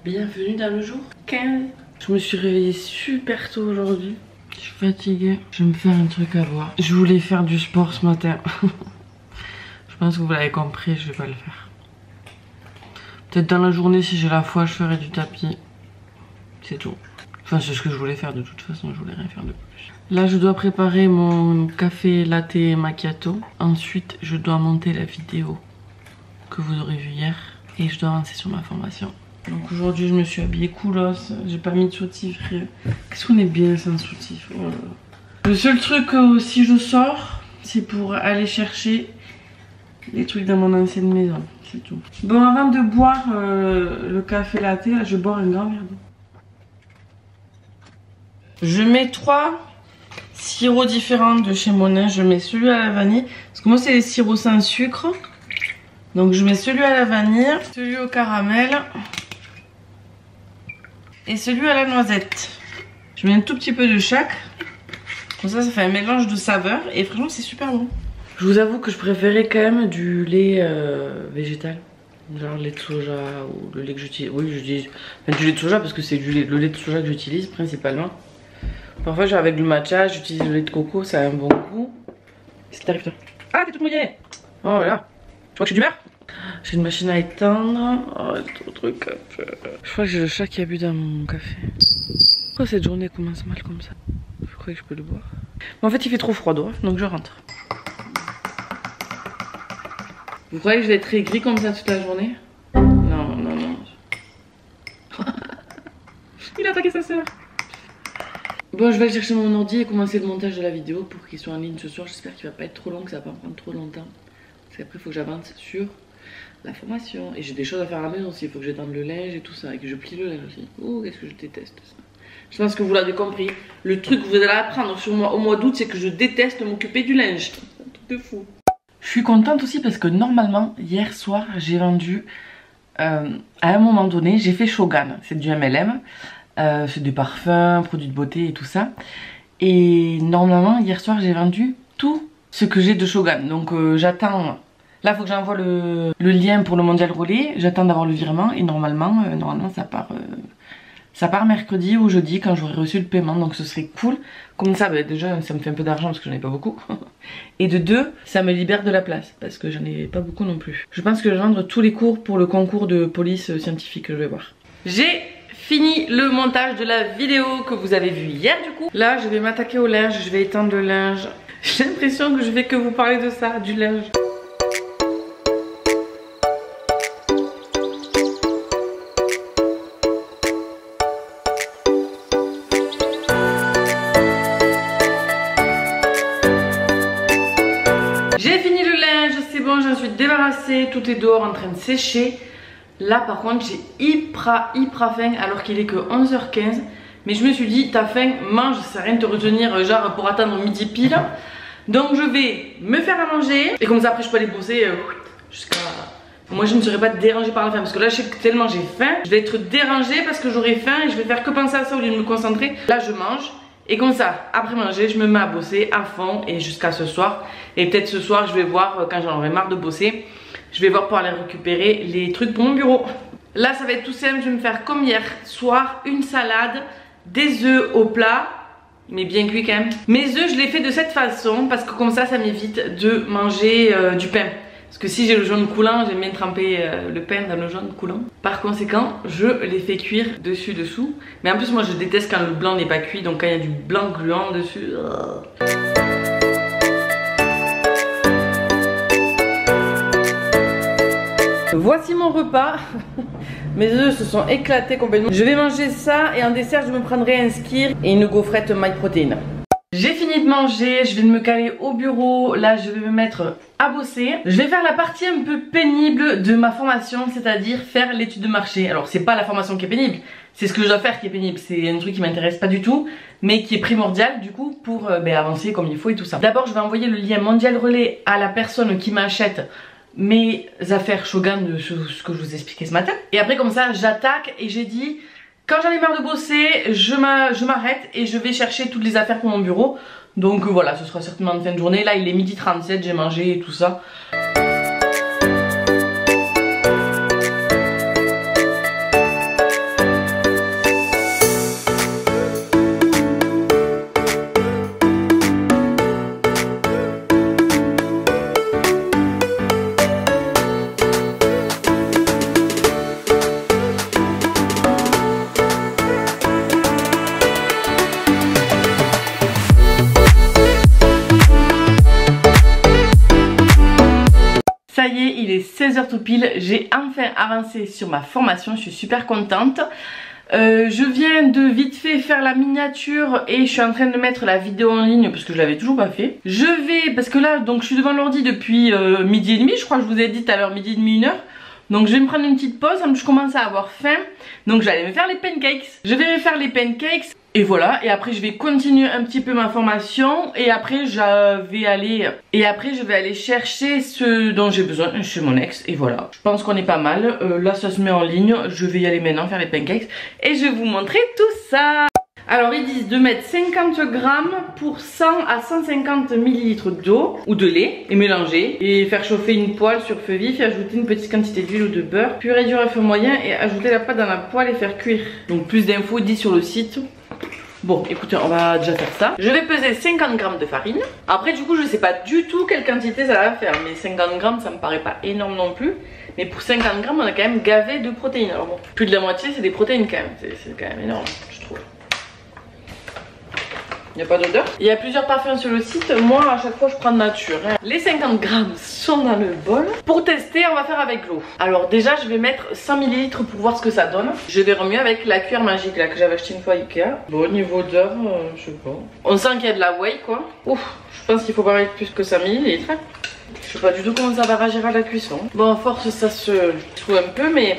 Bienvenue dans le jour 15. Je me suis réveillée super tôt aujourd'hui. Je suis fatiguée. Je vais me faire un truc à boire. Je voulais faire du sport ce matin. Je pense que vous l'avez compris, je vais pas le faire. Peut-être dans la journée, si j'ai la foi, je ferai du tapis. C'est tout. Enfin, c'est ce que je voulais faire de toute façon, je voulais rien faire de plus. Là, je dois préparer mon café latte macchiato. Ensuite, je dois monter la vidéo que vous aurez vue hier. Et je dois avancer sur ma formation. Donc aujourd'hui, je me suis habillée coolos. J'ai pas mis de soutif. Qu'est-ce qu'on est bien sans soutif. Oh là là. Le seul truc, si je sors, c'est pour aller chercher les trucs dans mon ancienne maison. C'est tout. Bon, avant de boire le café latte, là, je vais boire un grand verre d'eau. Je mets 3 sirops différents de chez Monin. Je mets celui à la vanille. Parce que moi, c'est les sirops sans sucre. Donc je mets celui à la vanille, celui au caramel et celui à la noisette. Je mets un tout petit peu de chaque. Comme ça, ça fait un mélange de saveurs et franchement c'est super bon. Je vous avoue que je préférais quand même du lait végétal. Genre le lait de soja ou le lait que j'utilise. Oui, j'utilise du lait de soja parce que c'est le lait de soja que j'utilise principalement. Parfois genre avec le matcha, j'utilise le lait de coco, ça a un bon goût. Qu'est-ce qui t'arrive toi? Ah, t'es toute mouillée. Oh là. Tu vois que je suis d'humeur? J'ai une machine à étendre. Oh, trop de café. Je crois que j'ai le chat qui a bu dans mon café. Pourquoi cette journée commence mal comme ça? Je crois que je peux le boire. Mais en fait, il fait trop froid dehors, donc je rentre. Vous croyez que je vais être aigrie comme ça toute la journée? Non, non, non. Il a attaqué sa soeur. Bon, je vais aller chercher mon ordi et commencer le montage de la vidéo pour qu'il soit en ligne ce soir. J'espère qu'il va pas être trop long, que ça va pas me prendre trop longtemps. Parce qu'après, il faut que j'avance sur la formation. Et j'ai des choses à faire à la maison aussi. Il faut que j'étende le linge et tout ça. Et que je plie le linge aussi. Oh, qu'est-ce que je déteste ça. Je pense que vous l'avez compris. Le truc que vous allez apprendre sur moi au mois d'août, c'est que je déteste m'occuper du linge. C'est un truc de fou. Je suis contente aussi parce que normalement, hier soir, j'ai vendu, à un moment donné, j'ai fait Shogun. C'est du MLM. C'est des parfums, produits de beauté et tout ça. Et normalement, hier soir, j'ai vendu tout ce que j'ai de Shogun. Donc j'attends. Là, il faut que j'envoie le lien pour le mondial relais. J'attends d'avoir le virement. Et normalement ça part mercredi ou jeudi quand j'aurai reçu le paiement. Donc ce serait cool. Comme ça, bah, déjà, ça me fait un peu d'argent parce que j'en ai pas beaucoup. Et de deux, ça me libère de la place. Parce que j'en ai pas beaucoup non plus. Je pense que je vais vendre tous les cours pour le concours de police scientifique que je vais voir. J'ai fini le montage de la vidéo que vous avez vue hier du coup. Là, je vais m'attaquer au linge. Je vais étendre le linge. J'ai l'impression que je vais que vous parler de ça, du linge. J'ai fini le linge, c'est bon, j'en suis débarrassée. Tout est dehors en train de sécher. Là par contre j'ai hyper faim alors qu'il est que 11h15. Mais je me suis dit, t'as faim, mange, ça sert à rien de te retenir genre pour attendre midi pile. Donc je vais me faire à manger. Et comme ça après je peux aller bosser jusqu'à... Moi je ne serai pas dérangée par la faim. Parce que là je sais que tellement j'ai faim, je vais être dérangée parce que j'aurai faim. Et je vais faire que penser à ça au lieu de me concentrer. Là je mange. Et comme ça, après manger, je me mets à bosser à fond et jusqu'à ce soir. Et peut-être ce soir je vais voir quand j'en aurai marre de bosser. Je vais voir pour aller récupérer les trucs pour mon bureau. Là ça va être tout simple, je vais me faire comme hier soir, une salade, des œufs au plat, mais bien cuits quand même. Mes œufs je les fais de cette façon parce que comme ça m'évite de manger du pain. Parce que si j'ai le jaune coulant, j'aime bien tremper le pain dans le jaune coulant. Par conséquent, je les fais cuire dessus-dessous. Mais en plus moi je déteste quand le blanc n'est pas cuit, donc quand il y a du blanc gluant dessus... Voici mon repas. Mes œufs se sont éclatés complètement. Je vais manger ça et en dessert je me prendrai un skyr et une gaufrette MyProtein. J'ai fini de manger, je vais me caler au bureau. Là je vais me mettre à bosser. Je vais faire la partie un peu pénible de ma formation, c'est-à-dire faire l'étude de marché. Alors c'est pas la formation qui est pénible, c'est ce que je dois faire qui est pénible. C'est un truc qui m'intéresse pas du tout, mais qui est primordial du coup pour avancer comme il faut et tout ça. D'abord je vais envoyer le lien mondial relais à la personne qui m'achète mes affaires Shogun de ce que je vous expliquais ce matin. Et après comme ça j'attaque et j'ai dit quand j'en ai marre de bosser je m'arrête et je vais chercher toutes les affaires pour mon bureau. Donc voilà, ce sera certainement en fin de journée. Là il est 12h37, j'ai mangé et tout ça. Ça y est, il est 16h tout pile, j'ai enfin avancé sur ma formation, je suis super contente. Je viens de vite fait faire la miniature et je suis en train de mettre la vidéo en ligne parce que je l'avais toujours pas fait. Je vais, parce que là, donc je suis devant l'ordi depuis midi et demi, je crois que je vous ai dit tout à l'heure, midi et demi, 1h. Donc je vais me prendre une petite pause, je commence à avoir faim. Donc j'allais me faire les pancakes. Je vais me faire les pancakes et voilà. Et après je vais continuer un petit peu ma formation. Et après je vais aller chercher ce dont j'ai besoin chez mon ex. Et voilà. Je pense qu'on est pas mal. Là ça se met en ligne. Je vais y aller maintenant faire les pancakes. Et je vais vous montrer tout ça. Alors ils disent de mettre 50 grammes pour 100 à 150 ml d'eau ou de lait et mélanger et faire chauffer une poêle sur feu vif et ajouter une petite quantité d'huile ou de beurre, puis réduire à feu moyen et ajouter la pâte dans la poêle et faire cuire. Donc plus d'infos dit sur le site. Bon écoutez, on va déjà faire ça. Je vais peser 50 grammes de farine. Après du coup je sais pas du tout quelle quantité ça va faire, mais 50 grammes ça me paraît pas énorme non plus. Mais pour 50 grammes on a quand même gavé de protéines. Alors bon, plus de la moitié c'est des protéines quand même, c'est quand même énorme je trouve. Il n'y a pas d'odeur. Il y a plusieurs parfums sur le site. Moi, à chaque fois, je prends de nature. Les 50 grammes sont dans le bol. Pour tester, on va faire avec l'eau. Alors déjà, je vais mettre 100 ml pour voir ce que ça donne. Je vais remuer avec la cuillère magique là que j'avais acheté une fois à Ikea. Bon, niveau odeur, je sais pas. On sent qu'il y a de la whey quoi. Ouf, je pense qu'il faut pas mettre plus que 100 ml. Je sais pas du tout comment ça va réagir à la cuisson. Bon, à force, ça se trouve un peu, mais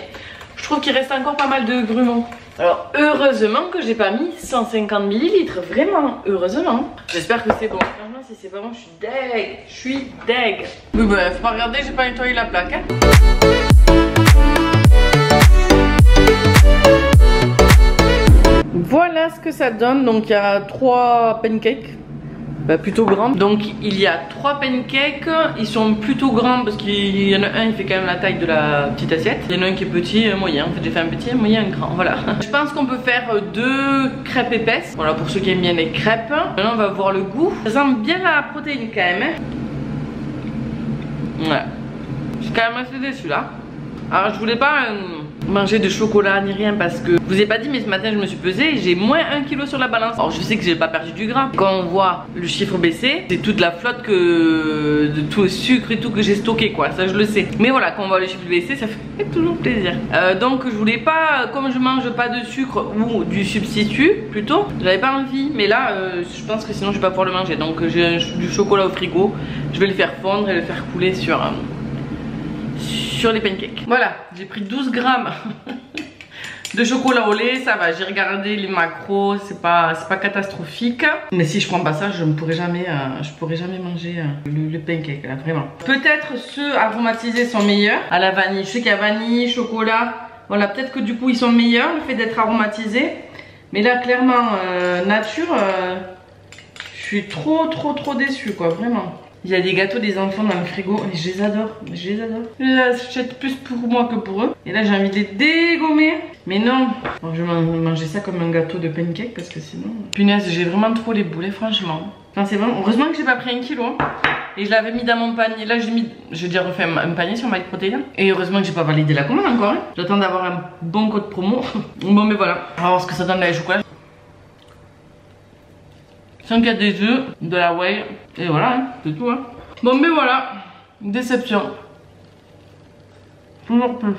je trouve qu'il reste encore pas mal de grumeaux. Alors heureusement que j'ai pas mis 150 ml, vraiment, heureusement. J'espère que c'est bon. Franchement si c'est pas bon, je suis deg. Mais bah faut pas regarder, j'ai pas nettoyé la plaque. Hein. Voilà ce que ça donne, donc il y a 3 pancakes. Bah, plutôt grand. Donc il y a 3 pancakes, ils sont plutôt grands parce qu'il y en a un il fait quand même la taille de la petite assiette. Il y en a un qui est petit, un moyen. En fait j'ai fait un petit, un moyen, un grand, voilà. Je pense qu'on peut faire 2 crêpes épaisses. Voilà pour ceux qui aiment bien les crêpes. Maintenant on va voir le goût. Ça sent bien la protéine quand même. Hein. Ouais. Je suis quand même assez déçue là. Alors je voulais pas manger de chocolat ni rien parce que je vous ai pas dit mais ce matin je me suis pesée et j'ai moins 1 kg sur la balance. Alors je sais que j'ai pas perdu du gras. Quand on voit le chiffre baisser, c'est toute la flotte de tout le sucre et tout que j'ai stocké quoi, ça je le sais. Mais voilà, quand on voit le chiffre baisser ça fait toujours plaisir. Donc je voulais pas, comme je mange pas de sucre ou du substitut plutôt, j'avais pas envie. Mais là je pense que sinon je vais pas pouvoir le manger. Donc j'ai du chocolat au frigo, je vais le faire fondre et le faire couler sur les pancakes. Voilà, j'ai pris 12 grammes de chocolat au lait, ça va, j'ai regardé les macros, c'est pas catastrophique. Mais si je prends pas ça, je pourrais jamais manger le pancake là, vraiment. Peut-être ceux aromatisés sont meilleurs à la vanille. Je sais qu'il y a vanille, chocolat, voilà, peut-être que du coup ils sont meilleurs, le fait d'être aromatisés. Mais là clairement nature, je suis trop déçue quoi, vraiment. Il y a des gâteaux des enfants dans le frigo et je les adore, je les achète plus pour moi que pour eux. Et là j'ai envie de les dégommer. Mais non, bon, je vais manger ça comme un gâteau de pancake parce que sinon... Punaise, j'ai vraiment trop les boulets franchement. Enfin, c'est vraiment... Heureusement que j'ai pas pris 1 kg. Hein. Et je l'avais mis dans mon panier. Là j'ai déjà refait un panier sur MyProtein. Et heureusement que j'ai pas validé la commande encore. Hein. J'attends d'avoir un bon code promo. Bon mais voilà, on va voir ce que ça donne là les chocolats. 5 il y a des œufs, de la whey, et voilà, hein, c'est tout. Hein. Bon, mais voilà, déception. Toujours plus.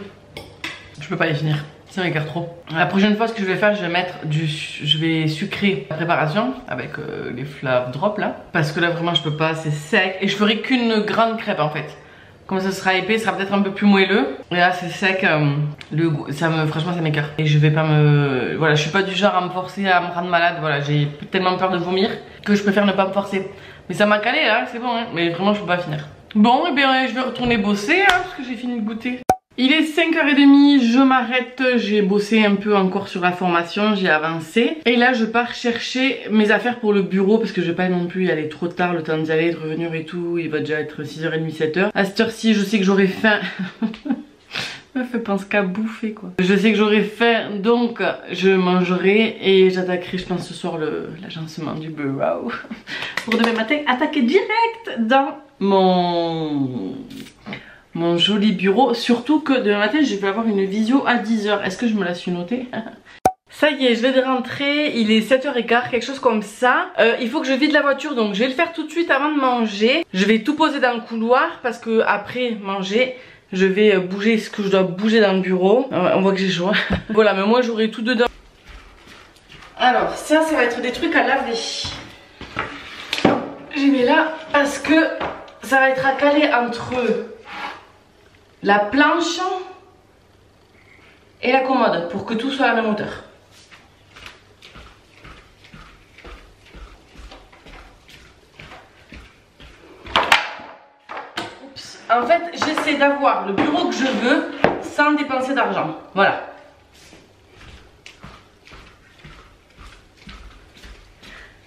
Je peux pas les finir, ça m'écarte trop. La prochaine fois, ce que je vais faire, je vais sucrer la préparation avec les flav drops là. Parce que là, vraiment, je peux pas, c'est sec. Et je ferai qu'une grande crêpe en fait. Comme ça sera épais, ça sera peut-être un peu plus moelleux. Et là c'est sec, le goût, franchement ça m'écarte. Et je vais pas me... Voilà, je suis pas du genre à me forcer à me rendre malade. Voilà, j'ai tellement peur de vomir que je préfère ne pas me forcer. Mais ça m'a calé là, c'est bon hein. Mais vraiment je peux pas finir. Bon, et bien je vais retourner bosser hein, parce que j'ai fini de goûter. Il est 5h30, je m'arrête, j'ai bossé un peu encore sur la formation, j'ai avancé. Et là je pars chercher mes affaires pour le bureau parce que je vais pas non plus y aller trop tard, le temps d'y aller, de revenir et tout. Il va déjà être 6h30, 7h. À cette heure-ci je sais que j'aurai faim. Me fait penser qu'à bouffer quoi. Je sais que j'aurai faim donc je mangerai et j'attaquerai je pense ce soir l'agencement du bureau. Pour demain matin attaquer direct dans mon joli bureau, surtout que demain matin je vais avoir une visio à 10h. Est-ce que je me la suis notée? Ça y est, je vais de rentrer, il est 7h15, quelque chose comme ça. Il faut que je vide la voiture, donc je vais le faire tout de suite avant de manger. Je vais tout poser dans le couloir parce que après manger, je vais bouger ce que je dois bouger dans le bureau. On voit que j'ai chaud. Voilà, mais moi j'aurai tout dedans. Alors ça va être des trucs à laver. J'y vais là parce que ça va être à caler entre la planche et la commode pour que tout soit à la même hauteur. En fait, j'essaie d'avoir le bureau que je veux sans dépenser d'argent. Voilà.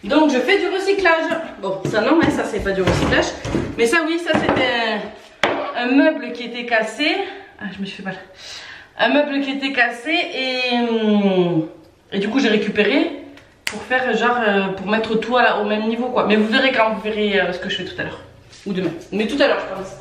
Donc, je fais du recyclage. Bon, ça non, hein, ça c'est pas du recyclage. Mais ça, oui, ça c'était un meuble qui était cassé. Ah, je me suis fait mal. Un meuble qui était cassé et du coup, j'ai récupéré pour faire genre, pour mettre tout au même niveau quoi. Mais vous verrez quand vous verrez ce que je fais tout à l'heure. Ou demain. Mais tout à l'heure, je pense.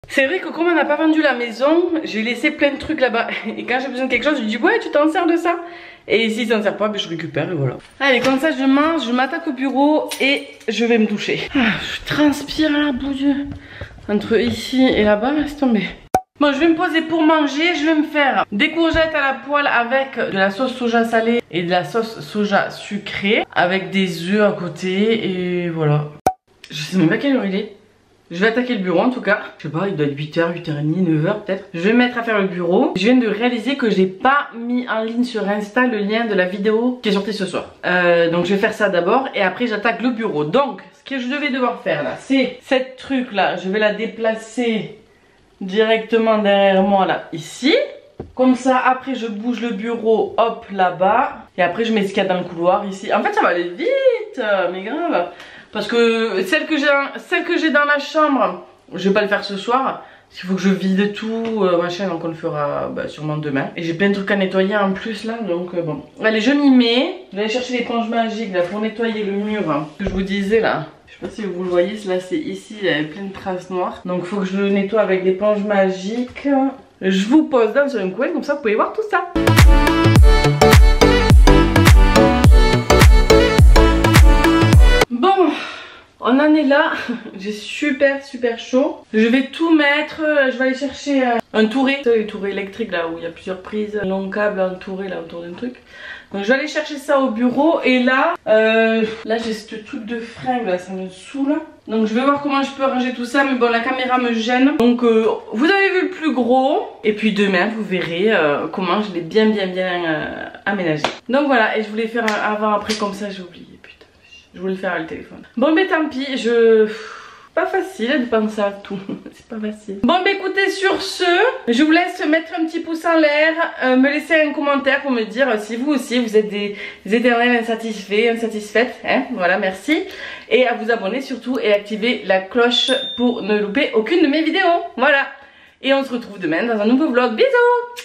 C'est vrai que comme on n'a pas vendu la maison, j'ai laissé plein de trucs là-bas. Et quand j'ai besoin de quelque chose, je dis ouais, tu t'en sers de ça. Et si ça ne sert pas, ben, je récupère et voilà. Allez, comme ça je mange, je m'attaque au bureau et je vais me doucher. Ah, je transpire là, bout Dieu. Entre ici et là-bas, laisse tomber. Bon, je vais me poser pour manger. Je vais me faire des courgettes à la poêle avec de la sauce soja salée et de la sauce soja sucrée. Avec des œufs à côté et voilà. Je sais même pas quelle heure il est. Je vais attaquer le bureau en tout cas. Je sais pas, il doit être 8h, 8h30, 9h peut-être. Je vais me mettre à faire le bureau. Je viens de réaliser que j'ai pas mis en ligne sur Insta le lien de la vidéo qui est sortie ce soir. Donc je vais faire ça d'abord et après j'attaque le bureau. Donc ce que je devais devoir faire là, c'est cette truc là. Je vais la déplacer directement derrière moi là, ici. Comme ça après je bouge le bureau, hop là-bas. Et après je mets ce qu'il y a dans le couloir ici. En fait ça va aller vite, mais grave. Parce que celle que j'ai dans la chambre, je vais pas le faire ce soir. Il faut que je vide tout, machin, donc on le fera sûrement demain. Et j'ai plein de trucs à nettoyer en plus là, donc bon. Allez, je m'y mets. Je vais aller chercher l'éponge magique là pour nettoyer le mur. Hein, que je vous disais là. Je sais pas si vous le voyez, là c'est ici, il y avait plein de traces noires. Donc il faut que je le nettoie avec l'éponge magique. Je vous pose dans un coin, comme ça vous pouvez voir tout ça. Bon, on en est là. J'ai super chaud. Je vais tout mettre. Je vais aller chercher un touret. Les tourets électriques là où il y a plusieurs prises. Un long câble entouré là autour d'un truc. Donc je vais aller chercher ça au bureau. Et là, là j'ai ce truc de fringue là, ça me saoule. Donc je vais voir comment je peux arranger tout ça. Mais bon, la caméra me gêne. Donc vous avez vu le plus gros. Et puis demain vous verrez comment je l'ai bien aménagé. Donc voilà, et je voulais faire un avant-après comme ça, j'ai oublié. Putain, je voulais le faire avec le téléphone. Bon mais tant pis, pas facile de penser à tout, c'est pas facile. Bon bah écoutez, sur ce, je vous laisse mettre un petit pouce en l'air, me laisser un commentaire pour me dire si vous aussi vous êtes des éternels insatisfaits, insatisfaites, hein, voilà, merci. Et à vous abonner surtout et activer la cloche pour ne louper aucune de mes vidéos, voilà. Et on se retrouve demain dans un nouveau vlog, bisous!